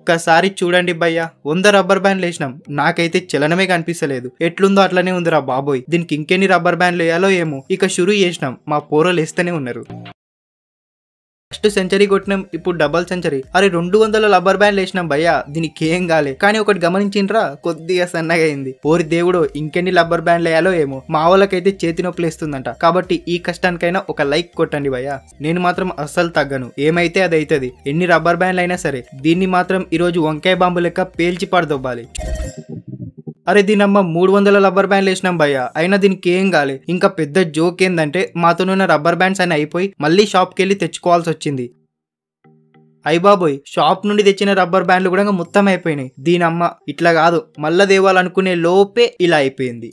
ఒక్కసారి చూడండి భయ్యా, 100 రబ్బర్ బ్యాండ్లు వేసినాం, నాకైతే చలనమే కనిపిస్తలేదు. ఎట్లుందో అట్లనే ఉందిరా బాబోయ్. దీనికి ఇంకెన్ని రబ్బర్ బ్యాండ్లు వేయాలో ఏమో. ఇక షురూ చేసినాం, మా పోరలు వేస్తూనే ఉన్నారు. ఫస్ట్ సెంచరీ కొట్టినాం, ఇప్పుడు డబల్ సెంచరీ. అరే 200 రబ్బర్ బ్యాండ్లు వేసినాం భయ్యా, దీనికి ఏం కాలే. కానీ ఒకటి గమనించిండ్రా, కొద్దిగా సన్నగా అయింది. ఓరి దేవుడు, ఇంకెన్ని రబ్బర్ బ్యాండ్లు వేయాలో ఏమో. మా వాళ్ళకైతే చేతి నొప్పి లేస్తుందంట. కాబట్టి ఈ కష్టానికైనా ఒక లైక్ కొట్టండి భయ్యా. నేను మాత్రం అస్సలు తగ్గను, ఏమైతే అది అవుతుంది. ఎన్ని రబ్బర్ బ్యాండ్లు అయినా సరే దీన్ని మాత్రం ఈరోజు వంకాయ బాంబు లెక్క పేల్చి పడదొబ్బాలి. అరే దీనమ్మ 300 రబ్బర్ బ్యాండ్లు వేసినాం భయ్యా, అయినా దీనికి ఏం కాలే. ఇంకా పెద్ద జోక్ ఏందంటే మాతోనున్న రబ్బర్ బ్యాండ్స్ అని అయిపోయి మళ్ళీ షాప్కి వెళ్ళి తెచ్చుకోవాల్సి వచ్చింది. అయ్య బాబోయ్, షాప్ నుండి తెచ్చిన రబ్బర్ బ్యాండ్లు కూడా మొత్తం అయిపోయినాయి. దీనమ్మ ఇట్లా కాదు, మళ్ళా దేవాలనుకునే లోపే ఇలా అయిపోయింది.